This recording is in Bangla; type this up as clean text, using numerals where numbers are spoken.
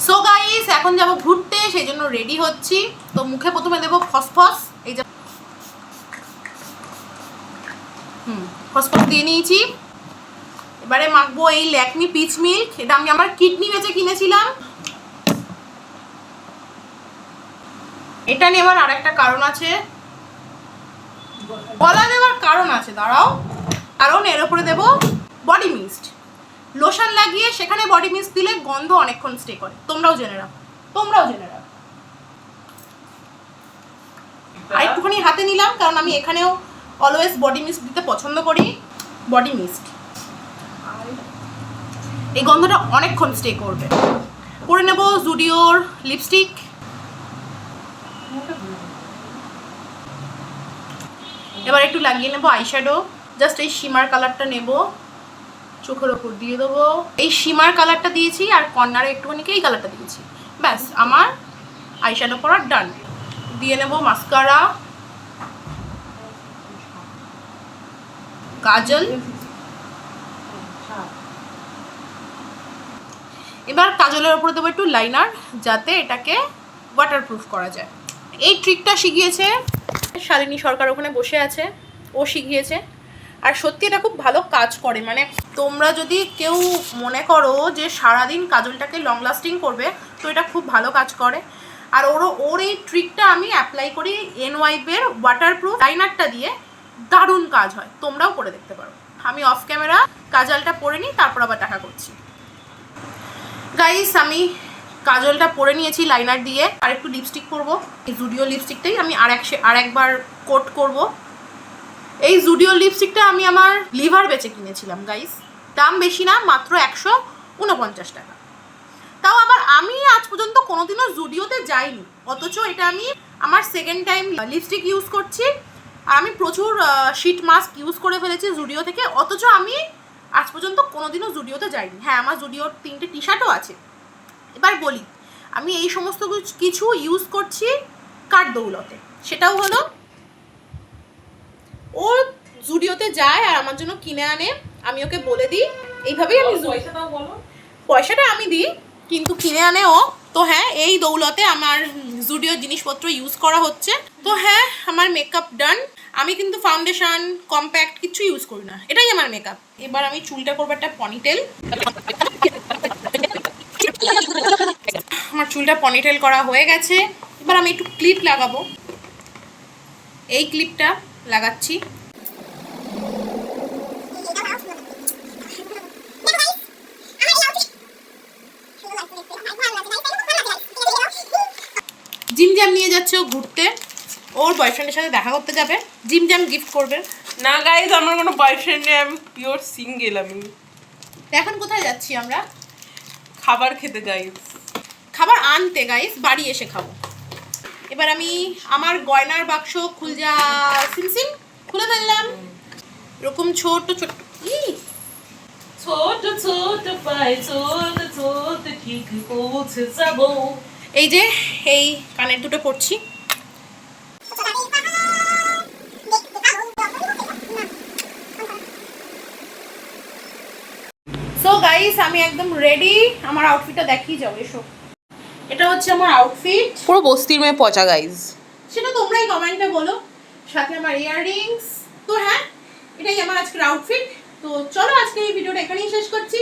সো গাইস এখন যাব ঘুরতে, সেই জন্য রেডি হচ্ছি। তো মুখে প্রথমে দেবো ফসফস, এই যে ফসফস দিয়ে নিয়েছি। এবারে মাখবো এই ল্যাকমি পিচ মিল্ক, এটা আমি আমার কিডনি বেচে কিনেছিলাম। এটা নিয়ে আমার আরেকটা কারণ আছে, গলা দেওয়ার কারণ আছে, দাঁড়াও। কারণ এর উপরে দেবো বডি মিস্ট। লোশন লাগিয়ে সেখানে বডি মিস্ট দিলে গন্ধ অনেকক্ষণ স্টে করে, তোমরাও জেনে রাখো। আর একটুখানি হাতে নিলাম, কারণ আমি এখানেও অলওয়েজ বডি মিস্ট দিতে পছন্দ করি। বডি মিস্ট এই গন্ধটা অনেকক্ষণ স্টে করবে। পরে নেব জুডিওর লিপস্টিক। এবার একটু লাগিয়ে নেবো আইশ্যাডো। জাস্ট এই শিমার কালারটা নেব, চোখের ওপর দিয়ে দেবো। এই শিমার কালারটা দিয়েছি আর কর্নারে একটুখানি এই কালারটা দিয়েছি, ব্যাস আমার আইশ্যাডো পরা ডান। দিয়ে নেব মাস্কারা, কাজল। এবার কাজলের ওপরে দেবো একটু লাইনার, যাতে এটাকে ওয়াটারপ্রুফ করা যায়। এই ট্রিকটা শিখিয়েছে শালিনী সরকার, ওখানে বসে আছে, ও শিখিয়েছে। আর সত্যি এটা খুব ভালো কাজ করে। মানে তোমরা যদি কেউ মনে করো যে সারাদিন কাজলটাকে লং লাস্টিং করবে, তো এটা খুব ভালো কাজ করে। আর ওর এই ট্রিকটা আমি অ্যাপ্লাই করি এনওয়াইপের ওয়াটারপ্রুফ লাইনারটা দিয়ে, দারুণ কাজ হয়, তোমরাও করে দেখতে পারো। আমি অফ ক্যামেরা কাজলটা পরে নিই, তারপর আবার দেখা করছি। গাইস আমি কাজলটা পরে নিয়েছি লাইনার দিয়ে, আর একটু লিপস্টিক করবো। এই জুডিও লিপস্টিকটাই আমি আরেকবার কোট করব। এই জুডিও লিপস্টিকটা আমি আমার লিভার বেচে কিনেছিলাম গাইস, দাম বেশি না, মাত্র 149 টাকা। তাও আবার আমি আজ পর্যন্ত কোনোদিনও জুডিওতে যাইনি, অথচ এটা আমি আমার সেকেন্ড টাইম লিপস্টিক ইউজ করছি। আর আমি প্রচুর শিট মাস্ক ইউজ করে ফেলেছি জুডিও থেকে, অথচ আমি আজ পর্যন্ত কোনোদিনও জুডিওতে যাইনি। হ্যাঁ, আমার জুডিওর 3টে টি শার্টও আছে। এবার বলি, আমি এই সমস্ত কিছু ইউজ করছি কার দৌলতে। সেটাও হলো ও জুডিওতে যায় আর আমার জন্য কিনে আনে, আমি ওকে বলে দিই, এইভাবেই আমি পয়সাটা আমি দিই, কিন্তু কিনে আনে ও। তো হ্যাঁ, এই দৌলতে আমার জুডিওর জিনিসপত্র ইউজ করা হচ্ছে। তো হ্যাঁ, আমার মেকআপ ডান। আমি কিন্তু ফাউন্ডেশন কম্প্যাক্ট কিছু ইউজ করি না, এটাই আমার মেকআপ। এবার আমি চুলটা করবো একটা পনিটেল। আমার চুলটা পনিটেল করা হয়ে গেছে। এবার আমি একটু ক্লিপ লাগাবো, এই ক্লিপটা লাগাচ্ছি। জিম জ্যাম নিয়ে যাচ্ছে ও ঘুরতে, ওর বয়ফ্রেন্ডের সাথে দেখা করতে যাবে, জিম জ্যাম গিফট করবে। না গাইজ, আমার কোনো বয়ফ্রেন্ড নেই, আমি পিওর সিঙ্গেল। আমি এখন কোথায় যাচ্ছি আমরা? খাবার খেতে গাইজ, খাবার আনতে গাইজ, বাড়ি এসে খাবো। এবার আমি আমার গয়নার বাক্স খুলজা সিমসিম খুলে ফেললাম। এরকম ছোট ছোট ছোট ছোট পায়ে চলতে চলতে ঠিক পৌঁছে যাবো। এই যে এই কানের দুটো পরছি। সো গাইস আমি একদম রেডি, আমার আউটফিটটা দেখিয়ে যাও, এসো। এটা হচ্ছে আমার আউটফিট, পুরো বস্তির মেয়ে পচা গাইজ। সেটা তোমরাই কমেন্টে বলো। সাথে আমার ইয়াররিংস। তো হ্যাঁ, এটাই আমার আজকের আউটফিট। তো চলো আজকে এই ভিডিওটা এখানেই শেষ করছি।